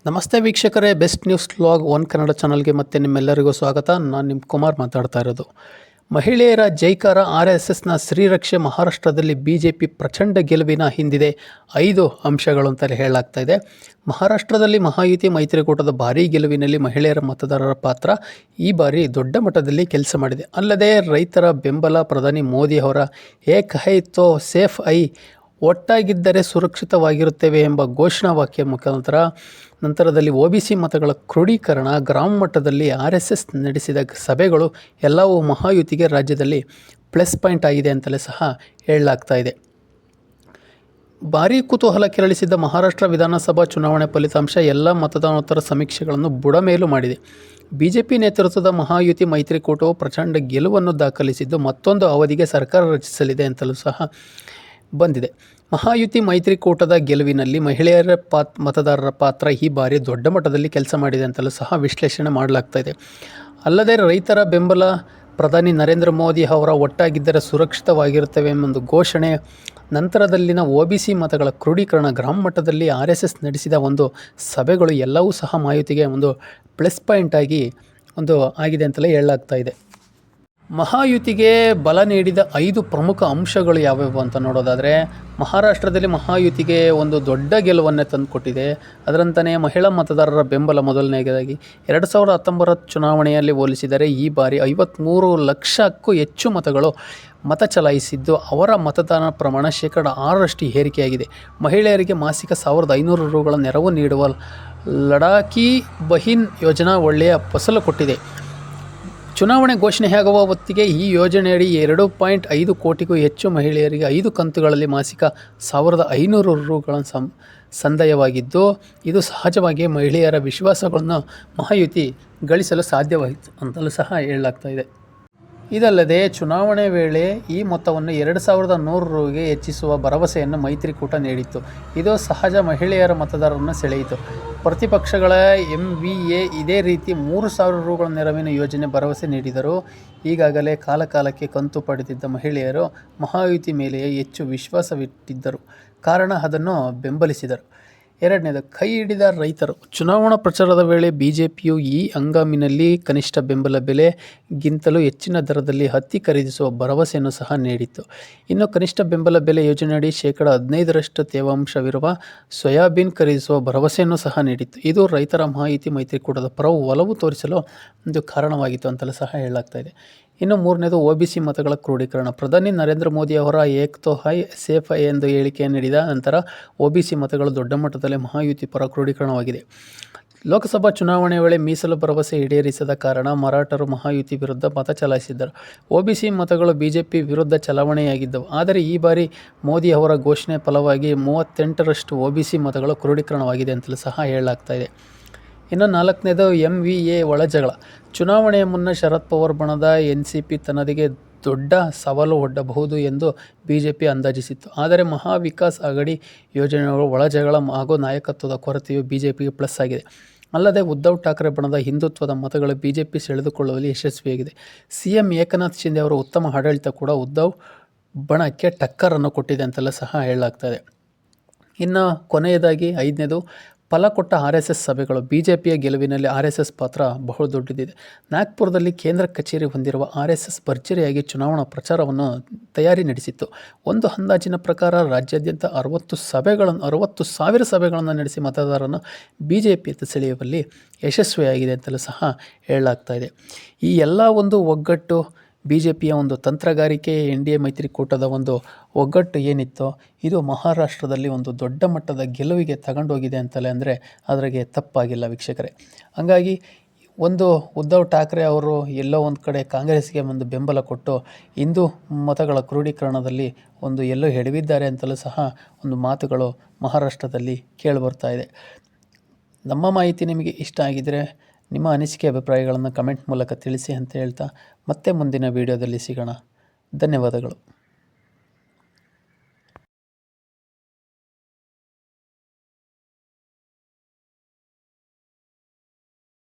ನಮಸ್ತೆ ವೀಕ್ಷಕರೇ, best news vlog one Kannada ಚಾನಲ್ಗೆ ಮತ್ತೆ ನಿಮ್ಮೆಲ್ಲರಿಗೂ ಸ್ವಾಗತ. ನಾನು ನಿಮ್ಮ ಕುಮಾರ್ ಮಾತಾಡ್ತಾ ಇರೋದು. ಮಹಿಳೆಯರ ಜೈಕಾರ RSSನ ಶ್ರೀರಕ್ಷೆ ಮಹಾರಾಷ್ಟ್ರದಲ್ಲಿ BJP ಪ್ರಚಂಡ ಗೆಲುವಿನ ಹಿಂದಿದೆ 5 ಅಂಶಗಳು ಅಂತಲೇ ಹೇಳಲಾಗ್ತಾ ಇದೆ. ಮಹಾರಾಷ್ಟ್ರದಲ್ಲಿ ಮಹಾಯುತಿ ಮೈತ್ರಿಕೂಟದ ಭಾರೀ ಗೆಲುವಿನಲ್ಲಿ ಮಹಿಳೆಯರ ಮತದಾರರ ಪಾತ್ರ ಈ ಬಾರಿ ದೊಡ್ಡ ಮಟ್ಟದಲ್ಲಿ ಕೆಲಸ ಮಾಡಿದೆ. ಅಲ್ಲದೆ ರೈತರ ಬೆಂಬಲ, ಪ್ರಧಾನಿ ಮೋದಿ ಅವರ ಏಕ್ ಹೈ ತೋ ಸೇಫ್ ಐ, ಒಟ್ಟಾಗಿದ್ದರೆ ಸುರಕ್ಷಿತವಾಗಿರುತ್ತೇವೆ ಎಂಬ ಘೋಷಣಾ ವಾಕ್ಯ ನಂತರದಲ್ಲಿ OBC ಮತಗಳ ಕ್ರೋಢೀಕರಣ, ಗ್ರಾಮ ಮಟ್ಟದಲ್ಲಿ RSS ನಡೆಸಿದ ಸಭೆಗಳು ಎಲ್ಲವೂ ಮಹಾಯುತಿಗೆ ರಾಜ್ಯದಲ್ಲಿ ಪ್ಲಸ್ ಪಾಯಿಂಟ್ ಆಗಿದೆ ಅಂತಲೇ ಸಹ ಹೇಳಲಾಗ್ತಾ ಇದೆ. ಭಾರೀ ಕುತೂಹಲ ಕೆರಳಿಸಿದ್ದ ಮಹಾರಾಷ್ಟ್ರ ವಿಧಾನಸಭಾ ಚುನಾವಣೆ ಫಲಿತಾಂಶ ಎಲ್ಲ ಮತದಾನೋತ್ತರ ಸಮೀಕ್ಷೆಗಳನ್ನು ಬುಡಮೇಲು ಮಾಡಿದೆ. BJP ನೇತೃತ್ವದ ಮಹಾಯುತಿ ಮೈತ್ರಿಕೂಟವು ಪ್ರಚಂಡ ಗೆಲುವನ್ನು ದಾಖಲಿಸಿದ್ದು ಮತ್ತೊಂದು ಅವಧಿಗೆ ಸರ್ಕಾರ ರಚಿಸಲಿದೆ ಅಂತಲೂ ಸಹ ಬಂದಿದೆ. ಮಹಾಯುತಿ ಮೈತ್ರಿಕೂಟದ ಗೆಲುವಿನಲ್ಲಿ ಮಹಿಳೆಯರ ಮತದಾರರ ಪಾತ್ರ ಈ ಬಾರಿ ದೊಡ್ಡ ಮಟ್ಟದಲ್ಲಿ ಕೆಲಸ ಮಾಡಿದೆ ಅಂತಲೂ ಸಹ ವಿಶ್ಲೇಷಣೆ ಮಾಡಲಾಗ್ತಾ ಇದೆ. ಅಲ್ಲದೆ ರೈತರ ಬೆಂಬಲ, ಪ್ರಧಾನಿ ನರೇಂದ್ರ ಮೋದಿ ಅವರ ಒಟ್ಟಾಗಿದ್ದರೆ ಸುರಕ್ಷಿತವಾಗಿರುತ್ತವೆ ಎಂಬ ಒಂದು ಘೋಷಣೆ, ನಂತರದಲ್ಲಿನ OBC ಮತಗಳ ಕ್ರೋಢೀಕರಣ, ಗ್ರಾಮ ಮಟ್ಟದಲ್ಲಿ RSS ನಡೆಸಿದ ಒಂದು ಸಭೆಗಳು ಎಲ್ಲವೂ ಸಹ ಮಹಾಯುತಿಗೆ ಒಂದು ಪ್ಲಸ್ ಪಾಯಿಂಟ್ ಆಗಿ ಆಗಿದೆ ಅಂತಲೇ ಹೇಳಲಾಗ್ತಾ ಇದೆ. ಮಹಾಯುತಿಗೆ ಬಲ ನೀಡಿದ 5 ಪ್ರಮುಖ ಅಂಶಗಳು ಯಾವ್ಯಾವು ಅಂತ ನೋಡೋದಾದರೆ, ಮಹಾರಾಷ್ಟ್ರದಲ್ಲಿ ಮಹಾಯುತಿಗೆ ಒಂದು ದೊಡ್ಡ ಗೆಲುವನ್ನೇ ತಂದುಕೊಟ್ಟಿದೆ. ಅದರಂತೆಯೇ ಮಹಿಳಾ ಮತದಾರರ ಬೆಂಬಲ ಮೊದಲನೇದಾಗಿ 2019 ಚುನಾವಣೆಯಲ್ಲಿ ಹೋಲಿಸಿದರೆ ಈ ಬಾರಿ 53 ಲಕ್ಷಕ್ಕೂ ಹೆಚ್ಚು ಮತಗಳು ಮತ ಚಲಾಯಿಸಿದ್ದು, ಅವರ ಮತದಾನ ಪ್ರಮಾಣ 6% ಏರಿಕೆಯಾಗಿದೆ. ಮಹಿಳೆಯರಿಗೆ ಮಾಸಿಕ 1500 ರುಗಳ ನೆರವು ನೀಡುವ ಲಡಾಕಿ ಬಹಿನ್ ಯೋಜನಾ ಒಳ್ಳೆಯ ಫಸಲು ಕೊಟ್ಟಿದೆ. ಚುನಾವಣೆ ಘೋಷಣೆಯಾಗುವ ಹೊತ್ತಿಗೆ ಈ ಯೋಜನೆಯಡಿ 2.5 ಕೋಟಿಗೂ ಹೆಚ್ಚು ಮಹಿಳೆಯರಿಗೆ 5 ಕಂತುಗಳಲ್ಲಿ ಮಾಸಿಕ 1500 ರುಗಳ ಸಂದಾಯವಾಗಿದ್ದು, ಇದು ಸಹಜವಾಗಿ ಮಹಿಳೆಯರ ವಿಶ್ವಾಸಗಳನ್ನು ಮಹಾಯುತಿ ಗಳಿಸಲು ಸಾಧ್ಯವಾಯಿತು ಅಂತಲೂ ಸಹ ಹೇಳಲಾಗ್ತಾ ಇದೆ. ಇದಲ್ಲದೆ ಚುನಾವಣೆ ವೇಳೆ ಈ ಮೊತ್ತವನ್ನು 2100 ರುಗೆ ಹೆಚ್ಚಿಸುವ ಭರವಸೆಯನ್ನು ಮೈತ್ರಿಕೂಟ ನೀಡಿತ್ತು. ಇದು ಸಹಜ ಮಹಿಳೆಯರ ಮತದಾರರನ್ನು ಸೆಳೆಯಿತು. ಪ್ರತಿಪಕ್ಷಗಳ MVA ಇದೇ ರೀತಿ 3000 ರುಗಳ ನೆರವಿನ ಯೋಜನೆ ಭರವಸೆ ನೀಡಿದರು. ಈಗಾಗಲೇ ಕಾಲಕಾಲಕ್ಕೆ ಕಂತು ಪಡೆದಿದ್ದ ಮಹಿಳೆಯರು ಮಹಾಯುತಿ ಮೇಲೆಯೇ ಹೆಚ್ಚು ವಿಶ್ವಾಸವಿಟ್ಟಿದ್ದರು ಕಾರಣ ಅದನ್ನು ಬೆಂಬಲಿಸಿದರು. ಎರಡನೇದು, ಕೈ ಹಿಡಿದ ರೈತರು. ಚುನಾವಣಾ ಪ್ರಚಾರದ ವೇಳೆ BJPಯು ಈ ಹಂಗಾಮಿನಲ್ಲಿ ಕನಿಷ್ಠ ಬೆಂಬಲ ಬೆಲೆಗಿಂತಲೂ ಹೆಚ್ಚಿನ ದರದಲ್ಲಿ ಹತ್ತಿ ಖರೀದಿಸುವ ಭರವಸೆಯನ್ನು ಸಹ ನೀಡಿತ್ತು. ಇನ್ನು ಕನಿಷ್ಠ ಬೆಂಬಲ ಬೆಲೆ ಯೋಜನೆಯಡಿ 15% ತೇವಾಂಶವಿರುವ ಸೋಯಾಬೀನ್ ಖರೀದಿಸುವ ಭರವಸೆಯನ್ನು ಸಹ ನೀಡಿತ್ತು. ಇದು ರೈತರ ಮಹಾಯುತಿ ಮೈತ್ರಿಕೂಟದ ಪರ ಒಲವು ತೋರಿಸಲು ಒಂದು ಕಾರಣವಾಗಿತ್ತು ಅಂತಲೂ ಸಹ ಹೇಳಲಾಗ್ತಾ ಇದೆ. ಇನ್ನು ಮೂರನೇದು, OBC ಮತಗಳ ಕ್ರೋಢೀಕರಣ. ಪ್ರಧಾನಿ ನರೇಂದ್ರ ಮೋದಿ ಅವರ ಏಕ್ ತೋ ಹೈ ಸೇಫ್ ಐ ಎಂದು ಹೇಳಿಕೆ ನೀಡಿದ ನಂತರ OBC ಮತಗಳು ದೊಡ್ಡ ಮಟ್ಟದಲ್ಲಿ ಮಹಾಯುತಿ ಪರ ಕ್ರೋಢೀಕರಣವಾಗಿದೆ. ಲೋಕಸಭಾ ಚುನಾವಣೆ ವೇಳೆ ಮೀಸಲು ಭರವಸೆ ಈಡೇರಿಸದ ಕಾರಣ ಮರಾಠರು ಮಹಾಯುತಿ ವಿರುದ್ಧ ಮತ ಚಲಾಯಿಸಿದ್ದರು. OBC ಮತಗಳು BJP ವಿರುದ್ಧ ಚಲಾವಣೆಯಾಗಿದ್ದವು. ಆದರೆ ಈ ಬಾರಿ ಮೋದಿ ಅವರ ಘೋಷಣೆ ಫಲವಾಗಿ 38% OBC ಮತಗಳು ಕ್ರೋಢೀಕರಣವಾಗಿದೆ ಅಂತಲೂ ಸಹ ಹೇಳಲಾಗ್ತಾ ಇದೆ. ಇನ್ನು ನಾಲ್ಕನೇದು, MVA ಒಳಜಗಳ. ಚುನಾವಣೆಯ ಮುನ್ನ ಶರದ್ ಪವಾರ್ ಬಣದ NCP ತನ್ನದಿಗೆ ದೊಡ್ಡ ಸವಾಲು ಒಡ್ಡಬಹುದು ಎಂದು BJP ಅಂದಾಜಿಸಿತ್ತು. ಆದರೆ ಮಹಾ ವಿಕಾಸ್ ಅಘಾಡಿ ಯೋಜನೆಗಳು ಒಳಜಗಳ ಹಾಗೂ ನಾಯಕತ್ವದ ಕೊರತೆಯು BJPಗೆ ಪ್ಲಸ್ ಆಗಿದೆ. ಅಲ್ಲದೆ ಉದ್ಧವ್ ಠಾಕ್ರೆ ಬಣದ ಹಿಂದುತ್ವದ ಮತಗಳು BJP ಸೆಳೆದುಕೊಳ್ಳುವಲ್ಲಿ ಯಶಸ್ವಿಯಾಗಿದೆ. CM ಏಕನಾಥ್ ಶಿಂದೆ ಅವರ ಉತ್ತಮ ಆಡಳಿತ ಕೂಡ ಉದ್ಧವ್ ಬಣಕ್ಕೆ ಟಕ್ಕರನ್ನು ಕೊಟ್ಟಿದೆ ಅಂತೆಲ್ಲ ಸಹ ಹೇಳಲಾಗ್ತದೆ. ಇನ್ನು ಕೊನೆಯದಾಗಿ ಐದನೇದು, ಫಲ ಕೊಟ್ಟ RSS ಸಭೆಗಳು. BJPಯ ಗೆಲುವಿನಲ್ಲಿ RSS ಪಾತ್ರ ಬಹು ದೊಡ್ಡದಿದೆ. ನಾಗ್ಪುರದಲ್ಲಿ ಕೇಂದ್ರ ಕಚೇರಿ ಹೊಂದಿರುವ RSS ಭರ್ಜರಿಯಾಗಿ ಚುನಾವಣಾ ಪ್ರಚಾರವನ್ನು ತಯಾರಿ ನಡೆಸಿತ್ತು. ಒಂದು ಅಂದಾಜಿನ ಪ್ರಕಾರ ರಾಜ್ಯಾದ್ಯಂತ 60,000 ಸಭೆಗಳನ್ನು ನಡೆಸಿ ಮತದಾರರನ್ನು BJPಯತ್ತ ಸೆಳೆಯುವಲ್ಲಿ ಯಶಸ್ವಿಯಾಗಿದೆ ಅಂತಲೂ ಸಹ ಹೇಳಲಾಗ್ತಾ ಇದೆ. ಈ ಎಲ್ಲ ಒಂದು ಒಗ್ಗಟ್ಟು, BJPಯ ಒಂದು ತಂತ್ರಗಾರಿಕೆ, NDA ಮೈತ್ರಿಕೂಟದ ಒಂದು ಒಗ್ಗಟ್ಟು ಏನಿತ್ತೋ ಇದು ಮಹಾರಾಷ್ಟ್ರದಲ್ಲಿ ಒಂದು ದೊಡ್ಡ ಮಟ್ಟದ ಗೆಲುವಿಗೆ ತಗೊಂಡೋಗಿದೆ ಅಂತಲೇ ಅಂದರೆ ಅದರಾಗೆ ತಪ್ಪಾಗಿಲ್ಲ ವೀಕ್ಷಕರೇ. ಹಾಗಾಗಿ ಒಂದು ಉದ್ಧವ್ ಠಾಕ್ರೆ ಅವರು ಎಲ್ಲೋ ಒಂದು ಕಡೆ ಕಾಂಗ್ರೆಸ್ಗೆ ಒಂದು ಬೆಂಬಲ ಕೊಟ್ಟು ಹಿಂದೂ ಮತಗಳ ಕ್ರೋಢೀಕರಣದಲ್ಲಿ ಎಲ್ಲೋ ಎಡವಿದ್ದಾರೆ ಅಂತಲೂ ಸಹ ಒಂದು ಮಾತುಗಳು ಮಹಾರಾಷ್ಟ್ರದಲ್ಲಿ ಕೇಳಿಬರ್ತಾ ಇದೆ. ನಮ್ಮ ಮಾಹಿತಿ ನಿಮಗೆ ಇಷ್ಟ ಆಗಿದ್ದರೆ ನಿಮ್ಮ ಅನಿಸಿಕೆ, ಅಭಿಪ್ರಾಯಗಳನ್ನು ಕಮೆಂಟ್ ಮೂಲಕ ತಿಳಿಸಿ ಅಂತ ಹೇಳ್ತಾ ಮತ್ತೆ ಮುಂದಿನ ವಿಡಿಯೋದಲ್ಲಿ ಸಿಗೋಣ. ಧನ್ಯವಾದಗಳು.